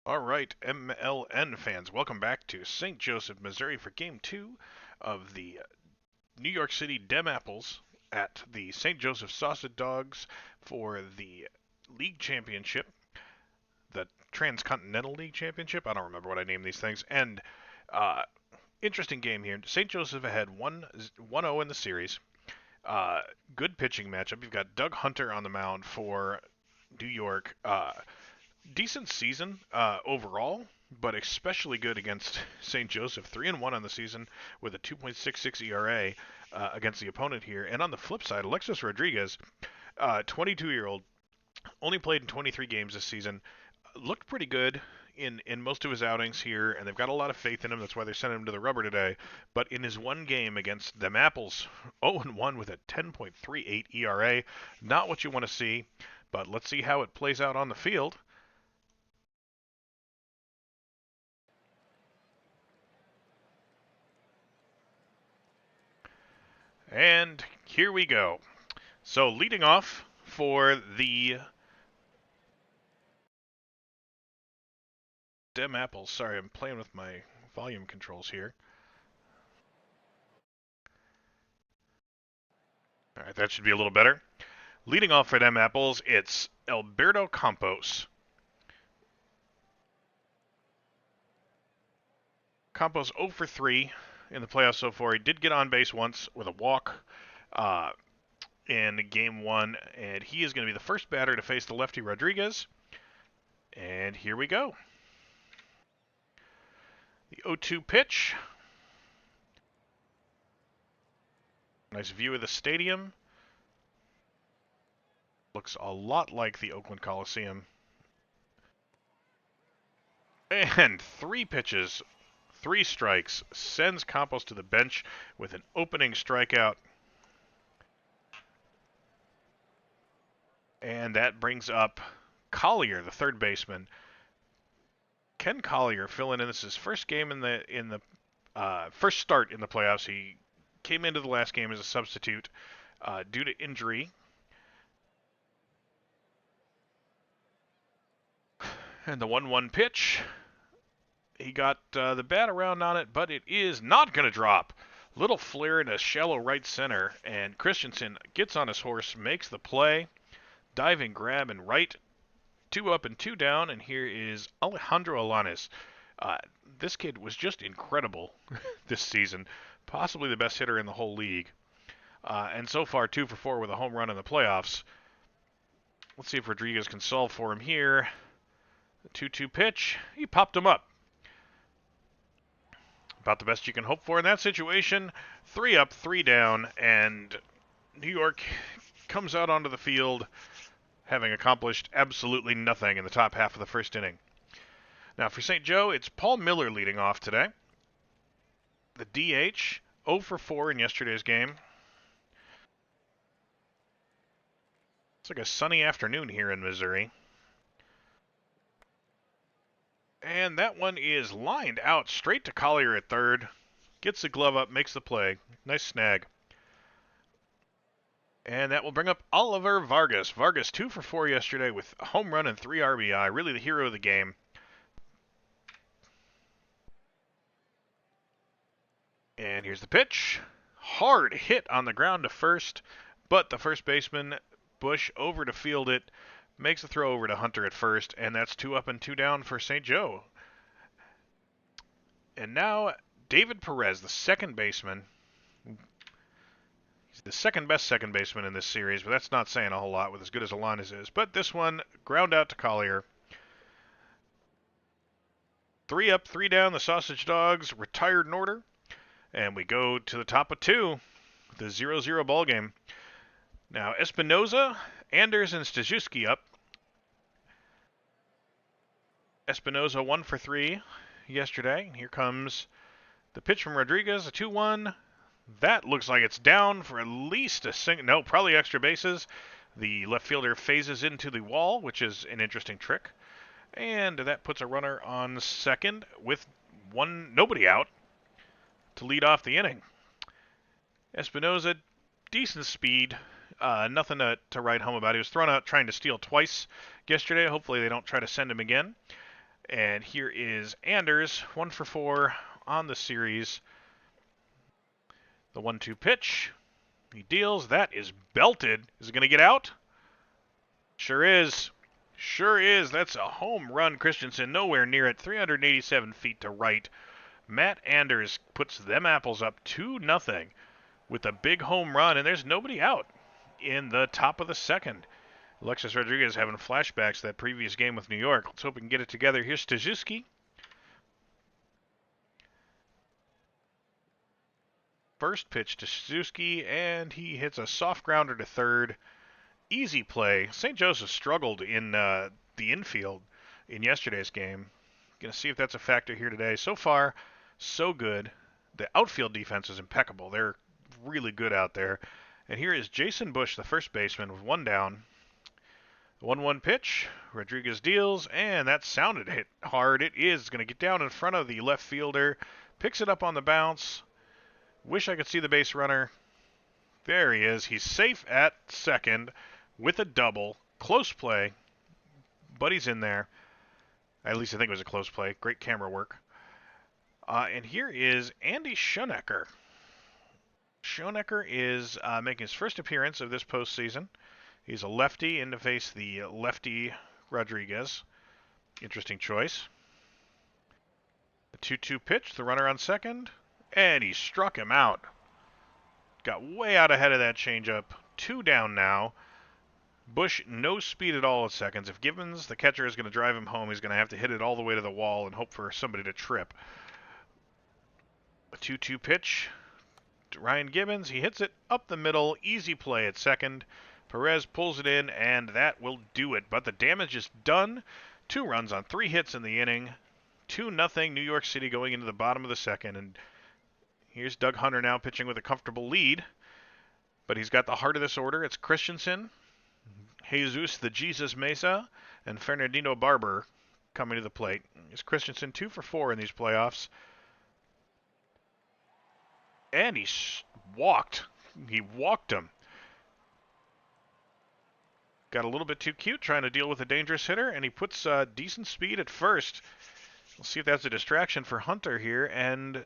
All right, MLN fans, welcome back to St. Joseph, Missouri for Game 2 of the New York City Dem Apples at the St. Joseph Sausage Dogs for the League Championship, the Transcontinental League Championship. I don't remember what I named these things. And uh, interesting game here. St. Joseph had 1-0 in the series. Uh, Good pitching matchup. You've got Doug Hunter on the mound for New York. Decent season overall, but especially good against St. Joseph. 3-1 on the season with a 2.66 ERA against the opponent here. And on the flip side, Alexis Rodriguez, 22-year-old, only played in 23 games this season, looked pretty good in most of his outings here, and they've got a lot of faith in him. That's why they're sending him to the rubber today. But in his one game against them Apples, 0-1 with a 10.38 ERA, not what you want to see. But let's see how it plays out on the field. And here we go. So leading off for the Dem Apples. Sorry, I'm playing with my volume controls here. All right, that should be a little better. Leading off for Dem Apples, it's Alberto Campos. Campos 0 for 3 in the playoffs so far. He did get on base once with a walk uh, in game one, and he is going to be the first batter to face the lefty Rodriguez. And here we go. The 0-2 pitch. Nice view of the stadium. Looks a lot like the Oakland Coliseum. And 3 pitches, 3 strikes, sends Campos to the bench with an opening strikeout. And that brings up Collier, the third baseman. Ken Collier filling in. This is his first game in the first start in the playoffs. He came into the last game as a substitute due to injury. And the 1-1 pitch. He got the bat around on it, but it is not going to drop. Little flare in a shallow right center, and Christensen gets on his horse, makes the play. Diving grab and right. 2 up and 2 down, and here is Alejandro Alanis. This kid was just incredible this season. Possibly the best hitter in the whole league. And so far, 2 for 4 with a home run in the playoffs. Let's see if Rodriguez can solve for him here. The 2-2 pitch. He popped him up. About the best you can hope for in that situation. 3 up, 3 down, and New York comes out onto the field having accomplished absolutely nothing in the top half of the first inning. Now for St. Joe, it's Paul Miller leading off today. The DH, 0 for 4 in yesterday's game. It's like a sunny afternoon here in Missouri. And that one is lined out straight to Collier at third. Gets the glove up, makes the play. Nice snag. And that will bring up Oliver Vargas. Vargas 2 for 4 yesterday with a home run and 3 RBI. Really the hero of the game. And here's the pitch. Hard hit on the ground to first, but the first baseman, Bush, over to field it. Makes the throw over to Hunter at first, and that's 2 up and 2 down for St. Joe. And now David Perez, the second baseman. He's the second best second baseman in this series, but that's not saying a whole lot with as good as Alanis is. But this one, ground out to Collier. 3 up, 3 down, the Sausage Dogs retired in order. And we go to the top of 2, the 0-0 ball game. Now Espinoza, Anders, and Stajewski up. Espinoza 1 for 3 yesterday. Here comes the pitch from Rodriguez, a 2-1. That looks like it's down for at least a single. No, probably extra bases. The left fielder phases into the wall, which is an interesting trick. And that puts a runner on second with nobody out to lead off the inning. Espinoza, decent speed. Nothing to write home about. He was thrown out trying to steal twice yesterday. Hopefully they don't try to send him again. And here is Anders, 1 for 4 on the series. The 1-2 pitch. He deals. That is belted. Is it going to get out? Sure is. Sure is. That's a home run, Christensen. Nowhere near it. 387 feet to right. Matt Anders puts them apples up 2-0 with a big home run, and there's nobody out in the top of the second. Alexis Rodriguez having flashbacks to that previous game with New York. Let's hope we can get it together. Here's Stajewski. First pitch to Stajewski, and he hits a soft grounder to third. Easy play. St. Joseph struggled in the infield in yesterday's game. Going to see if that's a factor here today. So far, so good. The outfield defense is impeccable. They're really good out there. And here is Jason Bush, the first baseman, with 1 down. 1-1 pitch. Rodriguez deals, and that sounded hit hard. It is going to get down in front of the left fielder. Picks it up on the bounce. Wish I could see the base runner. There he is. He's safe at second with a double. Close play, but he's in there. At least I think it was a close play. Great camera work. And here is Andy Schoenecker. Schoenecker is making his first appearance of this postseason. He's a lefty in to face the lefty Rodriguez. Interesting choice. The 2-2 pitch, the runner on second, and he struck him out. Got way out ahead of that changeup. 2 down now. Bush, no speed at all at seconds. If Gibbons, the catcher, is going to drive him home, he's going to have to hit it all the way to the wall and hope for somebody to trip. A 2-2 pitch to Ryan Gibbons. He hits it up the middle. Easy play at second. Perez pulls it in, and that will do it. But the damage is done. 2 runs on 3 hits in the inning. 2-0 New York City going into the bottom of the second. And here's Doug Hunter now pitching with a comfortable lead. But he's got the heart of this order. It's Christensen, Jesus the Jesus Mesa, and Fernandino Barber coming to the plate. It's Christensen 2 for 4 in these playoffs. And he walked. He walked him. Got a little bit too cute trying to deal with a dangerous hitter, and he puts decent speed at first. We'll see if that's a distraction for Hunter here. And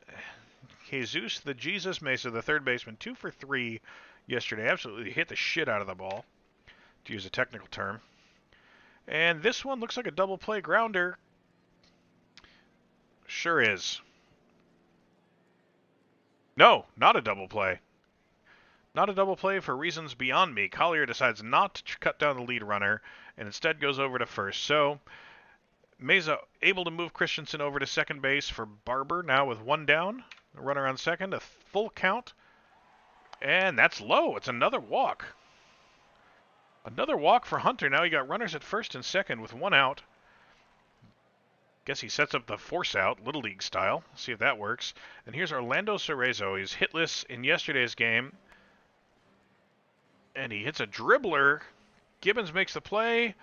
Jesus, the Jesus Mesa, the third baseman, 2 for 3 yesterday. Absolutely hit the shit out of the ball, to use a technical term. And this one looks like a double play grounder. Sure is. No, not a double play. Not a double play for reasons beyond me. Collier decides not to cut down the lead runner and instead goes over to first. So Mesa able to move Christensen over to second base for Barber now with 1 down. A runner on second, a full count. And that's low. It's another walk. Another walk for Hunter. Now he got runners at first and second with 1 out. Guess he sets up the force out, Little League style. See if that works. And here's Orlando Cerezo. He's hitless in yesterday's game. And he hits a dribbler. Gibbons makes the play.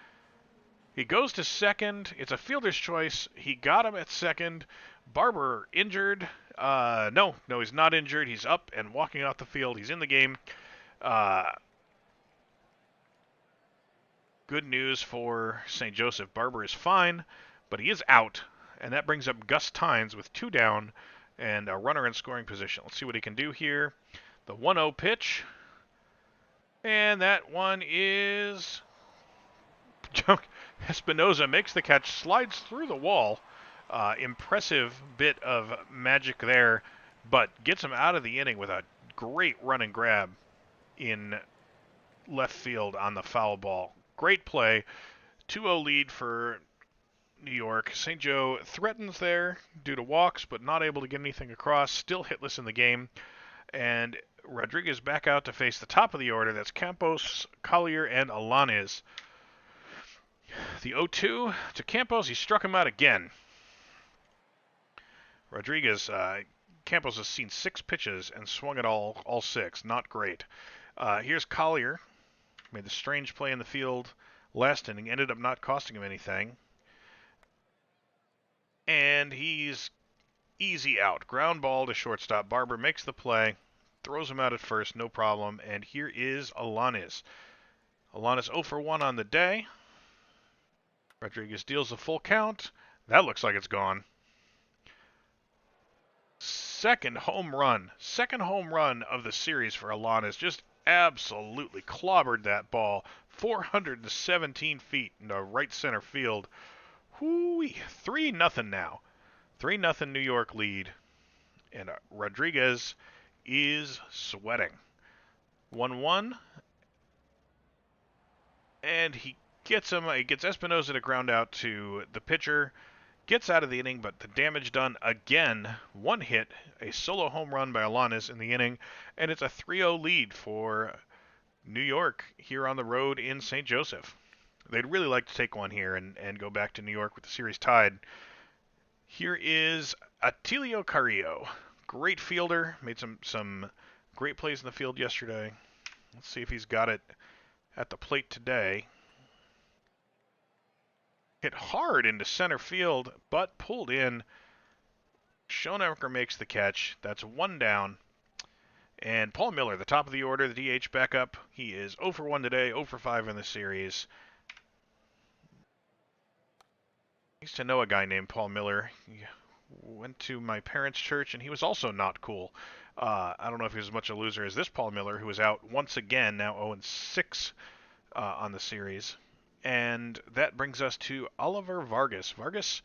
He goes to second. It's a fielder's choice. He got him at second. Barber injured. No, he's not injured. He's up and walking off the field. He's in the game. Good news for St. Joseph. Barber is fine, but he is out. And that brings up Gus Tynes with 2 down and a runner in scoring position. Let's see what he can do here. The 1-0 pitch. And that one is... Espinoza makes the catch, slides through the wall. Impressive bit of magic there, but gets him out of the inning with a great run and grab in left field on the foul ball. Great play. 2-0 lead for New York. St. Joe threatens there due to walks, but not able to get anything across. Still hitless in the game. And Rodriguez back out to face the top of the order. That's Campos, Collier, and Alanis. The 0-2 to Campos. He struck him out again. Rodriguez, Campos has seen 6 pitches and swung it all 6. Not great. Here's Collier. Made the strange play in the field last inning. Ended up not costing him anything. And he's easy out. Ground ball to shortstop. Barber makes the play. Throws him out at first. No problem. And here is Alanis. Alanis 0 for 1 on the day. Rodriguez deals the full count. That looks like it's gone. Second home run of the series for Alanis. Just absolutely clobbered that ball 417 feet into right center field. Whoo-wee. 3-0 now. 3-0 New York lead. And Rodriguez is sweating. 1-1. And he gets Espinosa to ground out to the pitcher. Gets out of the inning, but the damage done again. One hit, a solo home run by Alanis in the inning, and it's a 3-0 lead for New York here on the road in St. Joseph. They'd really like to take one here and go back to New York with the series tied. Here is Atilio Carrillo. Great fielder, made some great plays in the field yesterday. Let's see if he's got it at the plate today. Hit hard into center field, but pulled in. Schoenecker makes the catch. That's one down. And Paul Miller, the top of the order, the DH backup. He is 0 for 1 today, 0 for 5 in the series. I used to know a guy named Paul Miller. He went to my parents' church, and he was also not cool. I don't know if he was as much a loser as this Paul Miller, who is out once again, now 0-6 on the series. And that brings us to Oliver Vargas. Vargas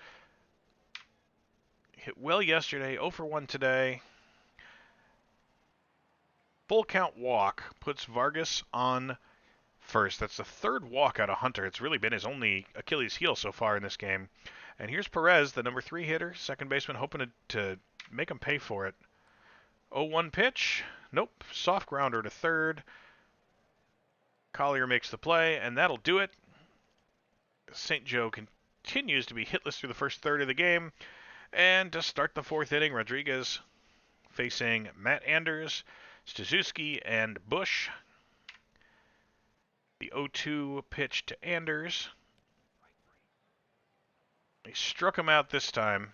hit well yesterday, 0 for 1 today. Full count walk puts Vargas on first. That's the third walk out of Hunter. It's really been his only Achilles heel so far in this game. And here's Perez, the number 3 hitter, second baseman, hoping to make him pay for it. 0-1 pitch. Nope. Soft grounder to third. Collier makes the play, and that'll do it. St. Joe continues to be hitless through the first third of the game. And to start the fourth inning, Rodriguez facing Matt Anders, Staszewski, and Bush. The 0-2 pitch to Anders. He struck him out this time.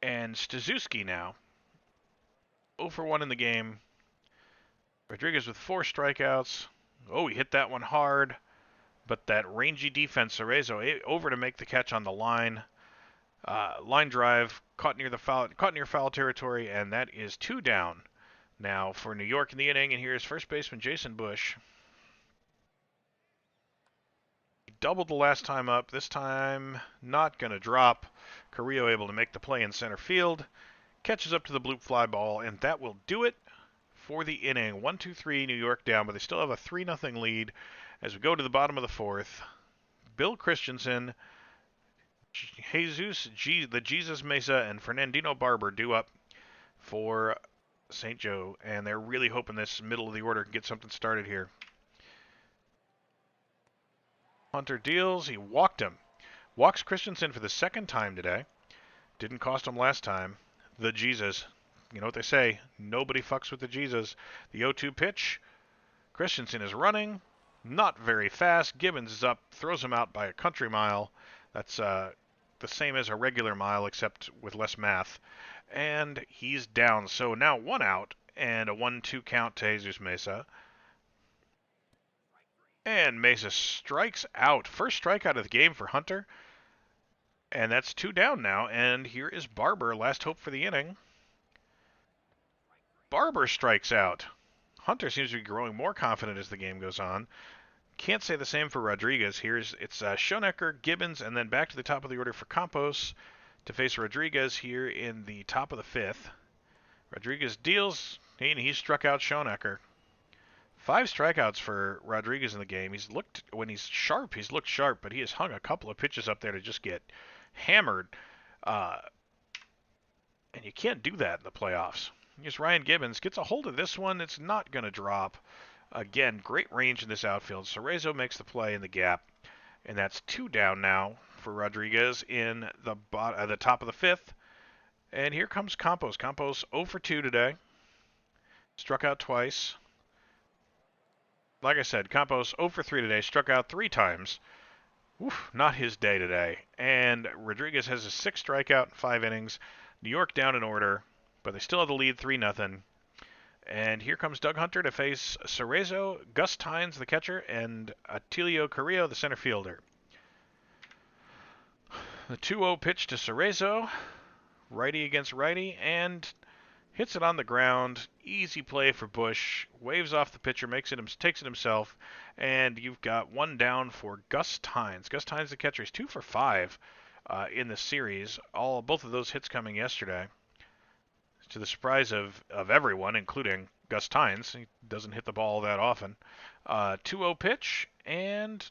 And Staszewski now 0 for 1 in the game. Rodriguez with 4 strikeouts. Oh, he hit that one hard. But that rangy defense, Cerezo over to make the catch on the line. Line drive, caught near foul territory, and that is 2 down now for New York in the inning. And here's first baseman Jason Bush. He doubled the last time up. This time, not going to drop. Carrillo able to make the play in center field. Catches up to the bloop fly ball, and that will do it for the inning. 1-2-3, New York down, but they still have a 3-0 lead as we go to the bottom of the fourth. Bill Christensen, the Jesus Mesa, and Fernandino Barber due up for St. Joe, and they're really hoping this middle of the order can get something started here. Hunter deals. He walked him. Walks Christensen for the second time today. Didn't cost him last time. The Jesus. You know what they say, nobody fucks with the Jesus. The 0-2 pitch. Christensen is running. Not very fast. Gibbons is up. Throws him out by a country mile. That's the same as a regular mile, except with less math. And he's down. So now 1 out and a 1-2 count to Jesus Mesa. And Mesa strikes out. First strikeout of the game for Hunter. And that's 2 down now. And here is Barber, last hope for the inning. Barber strikes out. Hunter seems to be growing more confident as the game goes on. Can't say the same for Rodriguez. It's Schoenecker, Gibbons, and then back to the top of the order for Campos to face Rodriguez here in the top of the 5th. Rodriguez deals, and he struck out Schoenecker. 5 strikeouts for Rodriguez in the game. When he's sharp, he's looked sharp, but he has hung a couple of pitches up there to just get hammered. And you can't do that in the playoffs. Here's Ryan Gibbons. Gets a hold of this one. It's not going to drop. Again, great range in this outfield. Cerezo makes the play in the gap. And that's 2 down now for Rodriguez in the top of the 5th. And here comes Campos. Campos 0 for 2 today. Struck out twice. Like I said, Campos 0 for 3 today. Struck out 3 times. Oof, not his day today. And Rodriguez has a 6th strikeout in 5 innings. New York down in order, but they still have the lead 3-0. And here comes Doug Hunter to face Cerezo, Gus Tynes, the catcher, and Atilio Carrillo, the center fielder. The 2-0 pitch to Cerezo, righty against righty, and hits it on the ground. Easy play for Bush. Waves off the pitcher, takes it himself, and you've got one down for Gus Tynes. Gus Tynes, the catcher, is 2 for 5 in the series. Both of those hits coming yesterday, to the surprise of everyone, including Gus Tynes. He doesn't hit the ball that often. 2-0 pitch, and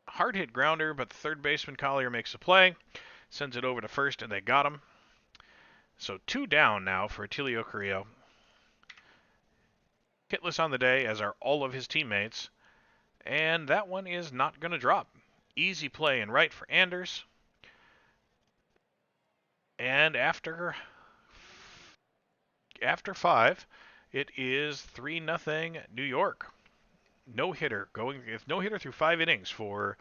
hard hit grounder, but the third baseman Collier makes the play, sends it over to first, and they got him. So 2 down now for Atilio Carrillo. Hitless on the day, as are all of his teammates, and that one is not going to drop. Easy play in right for Anders. And after 5, it is 3-0 New York. No hitter through 5 innings for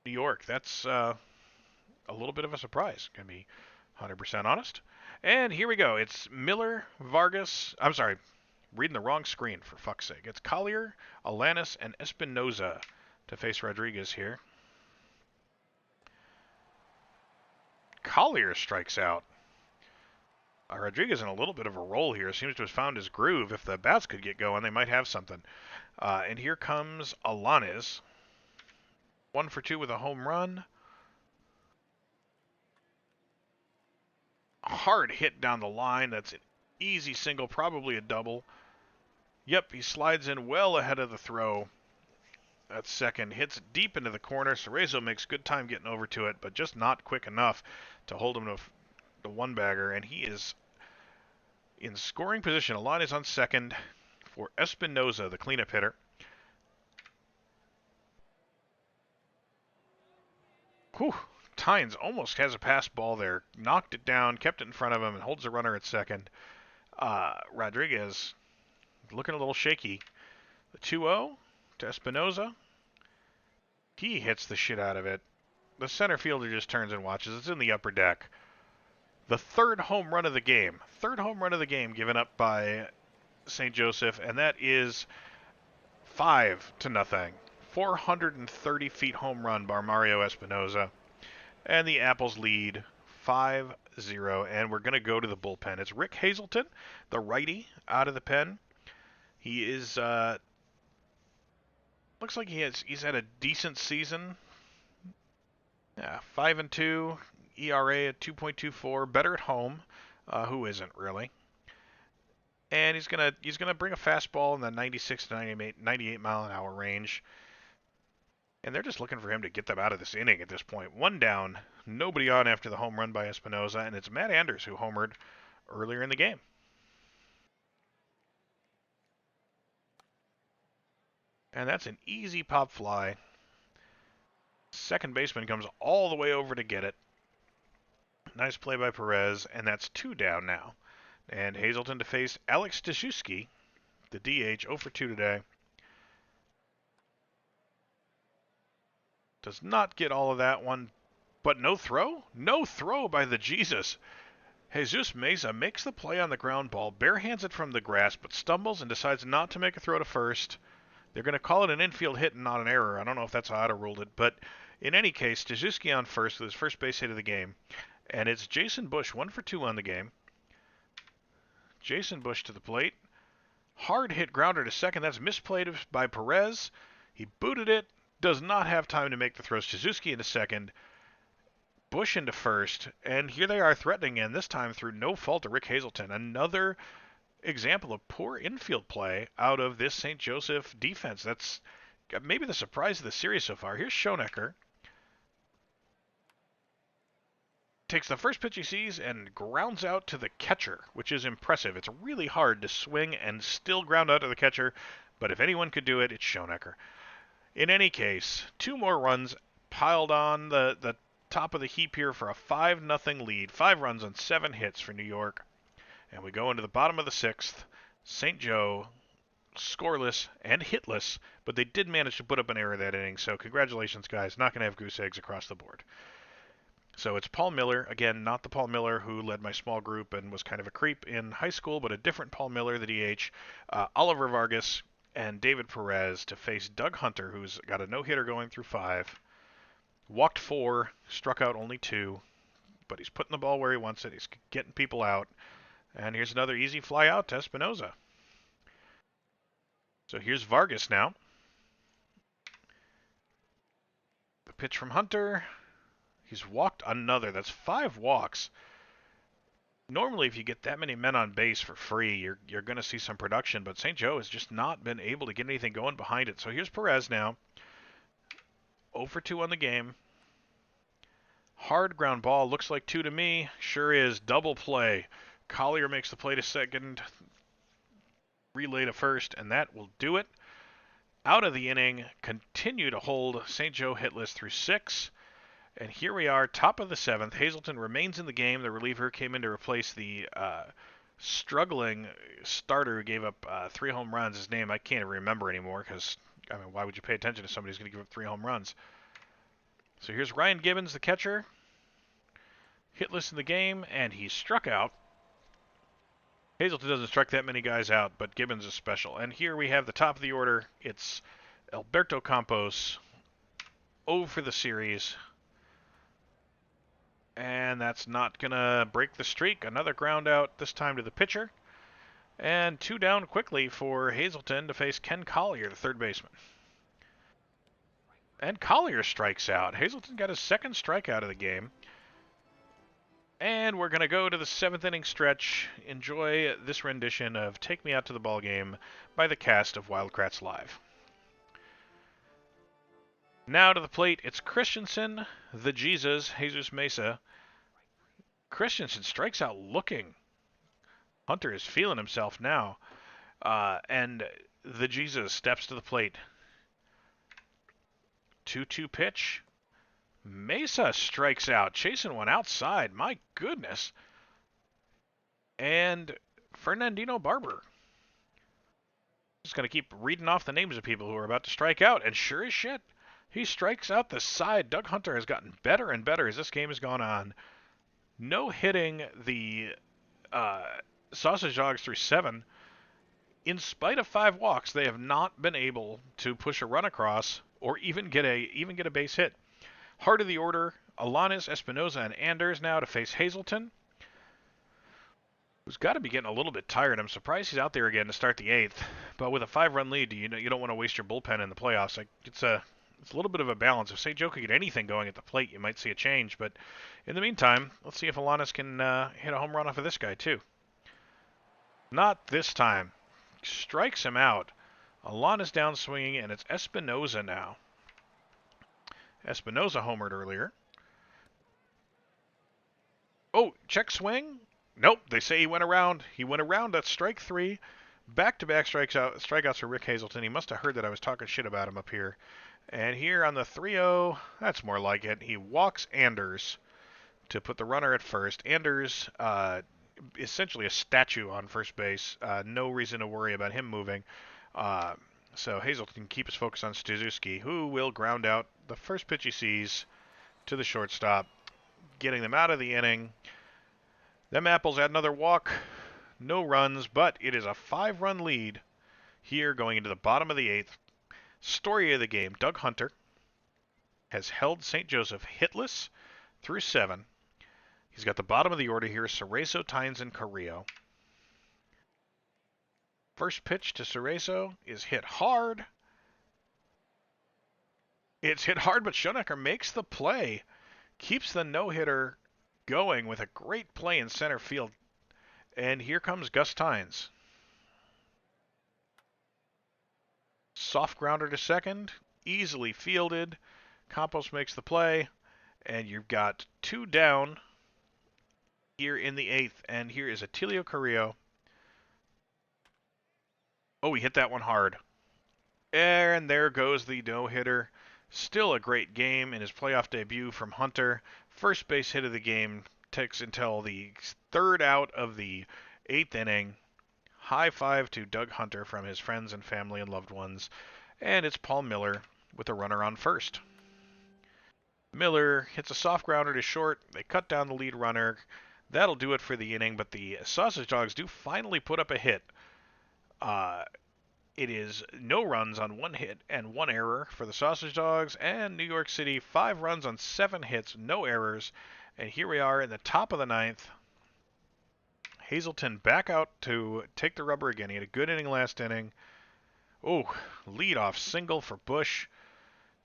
New York. That's a little bit of a surprise. Gonna be 100% honest. And here we go. It's Miller, Vargas. I'm sorry, reading the wrong screen, for fuck's sake. It's Collier, Alanis, and Espinoza to face Rodriguez here. Collier strikes out. Rodriguez in a little bit of a roll here. Seems to have found his groove. If the bats could get going, they might have something. And here comes Alanis. 1 for 2 with a home run. Hard hit down the line. That's an easy single, probably a double. Yep, he slides in well ahead of the throw. At second, hits deep into the corner. Cerezo makes good time getting over to it, but just not quick enough to hold him to the one-bagger, and he is in scoring position. Alanis on second for Espinoza, the cleanup hitter. Whew. Tynes almost has a pass ball there. Knocked it down, kept it in front of him, and holds the runner at second. Rodriguez looking a little shaky. The 2-0 to Espinoza. He hits the shit out of it. The center fielder just turns and watches. It's in the upper deck. The third home run of the game. Third home run of the game given up by St. Joseph, and that is 5-0. 430 feet home run by Mario Espinoza. And the Apples lead 5-0, and we're going to go to the bullpen. It's Rick Hazelton, the righty, out of the pen. He is, looks like he's had a decent season. Yeah, 5-2, ERA at 2.24, better at home. Who isn't really? And he's gonna bring a fastball in the 96 to 98 mile an hour range. And they're just looking for him to get them out of this inning at this point. 1 down, nobody on after the home run by Espinoza, and it's Matt Anders who homered earlier in the game. And that's an easy pop fly. Second baseman comes all the way over to get it. Nice play by Perez, and that's 2 down now. And Hazelton to face Alex Staszewski, the DH, 0 for 2 today. Does not get all of that one, but no throw? No throw by the Jesus. Jesus Meza makes the play on the ground ball, barehands it from the grass, but stumbles and decides not to make a throw to first. They're going to call it an infield hit and not an error. I don't know if that's how I'd have ruled it, but in any case, Staszewski on first with his first base hit of the game. And it's Jason Bush, 1 for 2 on the game. Jason Bush to the plate. Hard hit grounder to second. That's misplayed by Perez. He booted it. Does not have time to make the throw. Staszewski into second. Bush into first. And here they are threatening again, this time through no fault of Rick Hazelton. Another example of poor infield play out of this St. Joseph defense. That's maybe the surprise of the series so far. Here's Schoenecker. Takes the first pitch he sees and grounds out to the catcher, which is impressive. It's really hard to swing and still ground out to the catcher, but if anyone could do it, it's Schoenecker. In any case, 2 more runs piled on the top of the heap here for a 5-0 lead. 5 runs on 7 hits for New York. And we go into the bottom of the 6th. St. Joe scoreless and hitless, but they did manage to put up an error that inning, so congratulations, guys. Not going to have goose eggs across the board. So it's Paul Miller, again, not the Paul Miller who led my small group and was kind of a creep in high school, but a different Paul Miller, the DH, Oliver Vargas, and David Perez to face Doug Hunter, who's got a no-hitter going through 5. Walked 4, struck out only 2, but he's putting the ball where he wants it. He's getting people out. And here's another easy fly out to Espinoza. So here's Vargas now. The pitch from Hunter. He's walked another. That's 5 walks. Normally, if you get that many men on base for free, you're going to see some production, but St. Joe has just not been able to get anything going behind it. So here's Perez now. 0 for 2 on the game. Hard ground ball. Looks like 2 to me. Sure is. Double play. Collier makes the play to second. Relay to first, and that will do it. Out of the inning. Continue to hold St. Joe hitless through 6. And here we are, top of the 7th. Hazelton remains in the game. The reliever came in to replace the struggling starter who gave up 3 home runs. His name I can't even remember anymore because, I mean, why would you pay attention to somebody who's going to give up 3 home runs? So here's Ryan Gibbons, the catcher. Hitless in the game, and he struck out. Hazelton doesn't strike that many guys out, but Gibbons is special. And here we have the top of the order. It's Alberto Campos, 0 for the series. And that's not going to break the streak. Another ground out, this time to the pitcher. And 2 down quickly for Hazelton to face Ken Collier, the third baseman. And Collier strikes out. Hazelton got his 2nd strikeout of the game. And we're going to go to the 7th inning stretch. Enjoy this rendition of Take Me Out to the Ball Game by the cast of Wildcrats Live. Now to the plate, it's Christensen, the Jesus Mesa. Christensen strikes out looking. Hunter is feeling himself now. And the Jesus steps to the plate. 2-2 pitch. Mesa strikes out, chasing one outside. My goodness. And Fernandino Barber. Just going to keep reading off the names of people who are about to strike out. And sure as shit, he strikes out the side. Doug Hunter has gotten better and better as this game has gone on. No hitting the Sausage Dogs through 7. In spite of 5 walks, they have not been able to push a run across or even get a base hit. Heart of the order, Alanis, Espinoza, and Anders now to face Hazelton, who's got to be getting a little bit tired. I'm surprised he's out there again to start the 8th. But with a 5-run lead, you don't want to waste your bullpen in the playoffs. Like it's a little bit of a balance. If St. Joe could get anything going at the plate, you might see a change. But in the meantime, let's see if Alanis can hit a home run off of this guy too. Not this time. Strikes him out. Alanis down swinging, and it's Espinoza now. Espinoza homered earlier. Oh, check swing? Nope, they say he went around. He went around. That's strike 3. Back-to-back strikeouts for Rick Hazelton. He must have heard that I was talking shit about him up here. And here on the 3-0, that's more like it. He walks Anders to put the runner at first. Anders, essentially a statue on first base. No reason to worry about him moving. So Hazelton can keep his focus on Stazuski, who will ground out the first pitch he sees to the shortstop, getting them out of the inning. Them Apples had another walk, no runs, but it is a 5-run lead here going into the bottom of the 8th. Story of the game, Doug Hunter has held St. Joseph hitless through 7. He's got the bottom of the order here, Cerezo, Tynes, and Carrillo. First pitch to Cerezo is hit hard. It's hit hard, but Schoenecker makes the play. Keeps the no-hitter going with a great play in center field. And here comes Gus Tynes. Soft grounder to second. Easily fielded. Campos makes the play. And you've got 2 down here in the 8th. And here is Atilio Carrillo. Oh, he hit that one hard. And there goes the no-hitter. Still a great game in his playoff debut from Hunter. First base hit of the game takes until the 3rd out of the 8th inning. High five to Doug Hunter from his friends and family and loved ones. And it's Paul Miller with a runner on first. Miller hits a soft grounder to short. They cut down the lead runner. That'll do it for the inning, but the Sausage Dogs do finally put up a hit. It is no runs on 1 hit and 1 error for the Sausage Dogs, and New York City 5 runs on 7 hits, no errors. And here we are in the top of the ninth. Hazelton back out to take the rubber again. He had a good inning last inning. Oh, leadoff single for Bush.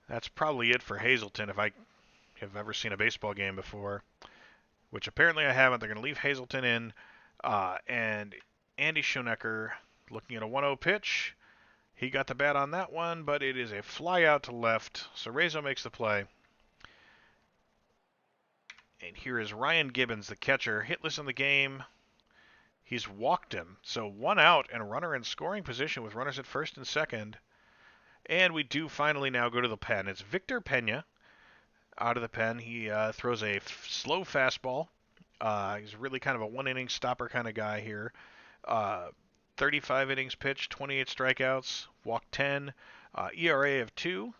That's probably it for Hazelton if I have ever seen a baseball game before, which apparently I haven't. They're going to leave Hazelton in, and Andy Schoenecker looking at a 1-0 pitch. He got the bat on that one, but it is a fly out to left. So Rizzo makes the play. And here is Ryan Gibbons, the catcher, hitless in the game. He's walked him. So 1 out and a runner in scoring position with runners at first and second. And we do finally now go to the pen. It's Victor Pena out of the pen. He throws a slow fastball. He's really kind of a one-inning stopper kind of guy here. 35 innings pitched, 28 strikeouts, walked 10, ERA of 2,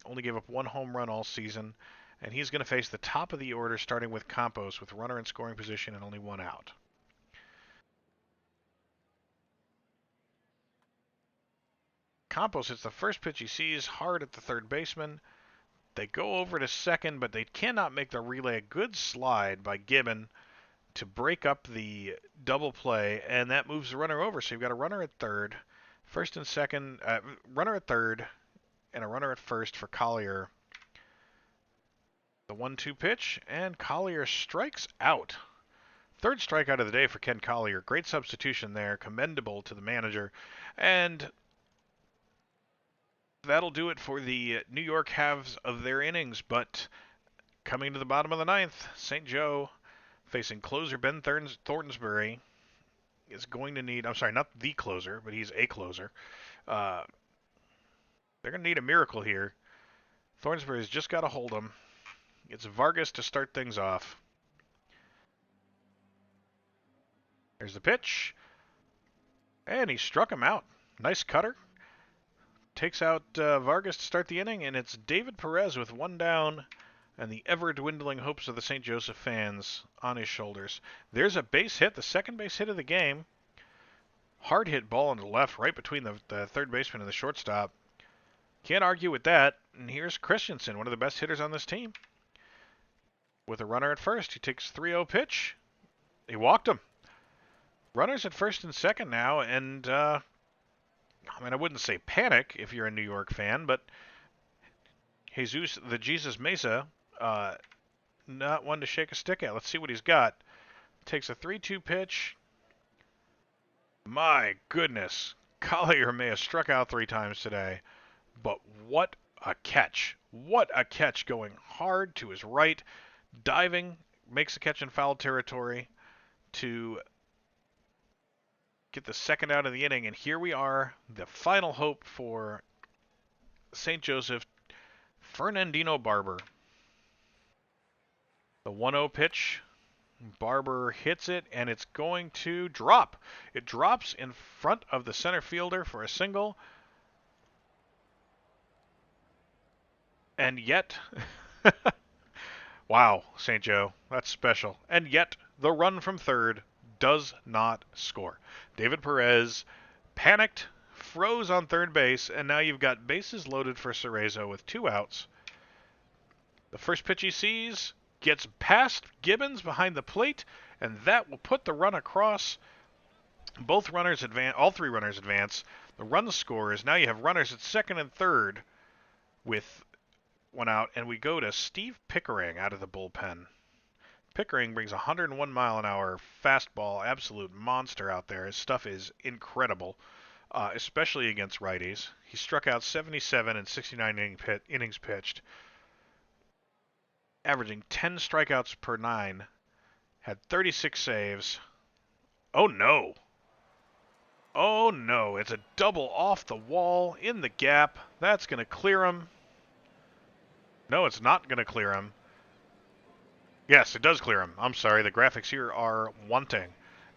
only gave up 1 home run all season, and he's going to face the top of the order starting with Campos with runner in scoring position and only 1 out. Campos hits the first pitch he sees hard at the third baseman. They go over to second, but they cannot make the relay. A good slide by Gibbon to break up the double play, and that moves the runner over. So you've got a runner at third, first and second, runner at third, and a runner at first for Collier. The 1-2 pitch, and Collier strikes out. Third strikeout of the day for Ken Collier. Great substitution there, commendable to the manager. And that'll do it for the New York halves of their innings. But coming to the bottom of the ninth, St. Joe facing closer Ben Thorntonsbury is going to need, I'm sorry, not the closer, but he's a closer. They're going to need a miracle here. Thorntonsbury's just got to hold him. It's Vargas to start things off. There's the pitch. And he struck him out. Nice cutter. Takes out Vargas to start the inning, and it's David Perez with 1 down and the ever-dwindling hopes of the St. Joseph fans on his shoulders. There's a base hit, the second base hit of the game. Hard hit ball into left, right between the third baseman and the shortstop. Can't argue with that. And here's Christensen, one of the best hitters on this team. With a runner at first, he takes 3-0 pitch. He walked him. Runners at first and second now, and I wouldn't say panic if you're a New York fan, but Jesus, the Jesus Mesa, not one to shake a stick at. Let's see what he's got. Takes a 3-2 pitch. My goodness. Collier may have struck out 3 times today, but what a catch. What a catch, going hard to his right, diving, makes a catch in foul territory to get the second out of the inning, and here we are, the final hope for St. Joseph, Fernandino Barber. The 1-0 pitch, Barber hits it, and it's going to drop. It drops in front of the center fielder for a single, and yet, wow, St. Joe, that's special. And yet, the run from third does not score. David Perez panicked, froze on third base, and now you've got bases loaded for Cerezo with 2 outs. The first pitch he sees gets past Gibbons behind the plate, and that will put the run across. Both runners advance, all 3 runners advance. The run scores. Now you have runners at second and third with 1 out, and we go to Steve Pickering out of the bullpen. Pickering brings 101 mile an hour fastball, absolute monster out there. His stuff is incredible, especially against righties. He struck out 77 in 69 innings pitched, averaging 10 strikeouts per 9, had 36 saves. Oh no! Oh no, it's a double off the wall in the gap. That's going to clear him. No, it's not going to clear him. Yes, it does clear him. I'm sorry, the graphics here are wanting.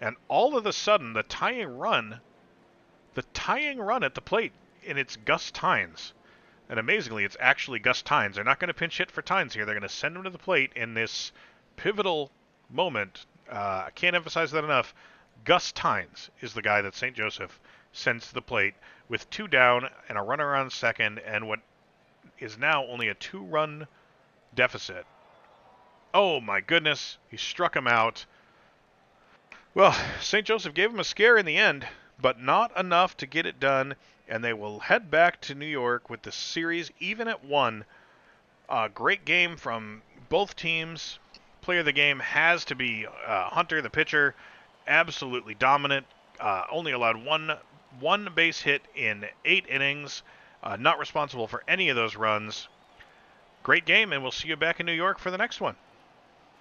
And all of a sudden, the tying run at the plate, and it's Gus Tynes. And amazingly, it's actually Gus Tynes. They're not going to pinch hit for Tynes here. They're going to send him to the plate in this pivotal moment. I can't emphasize that enough. Gus Tynes is the guy that St. Joseph sends to the plate with 2 down and a runner on second, and what is now only a 2-run deficit. Oh my goodness, he struck him out. Well, St. Joseph gave him a scare in the end, but not enough to get it done, and they will head back to New York with the series even at 1. Great game from both teams. Player of the game has to be Hunter, the pitcher. Absolutely dominant. Only allowed one base hit in 8 innings. Not responsible for any of those runs. Great game, and we'll see you back in New York for the next one.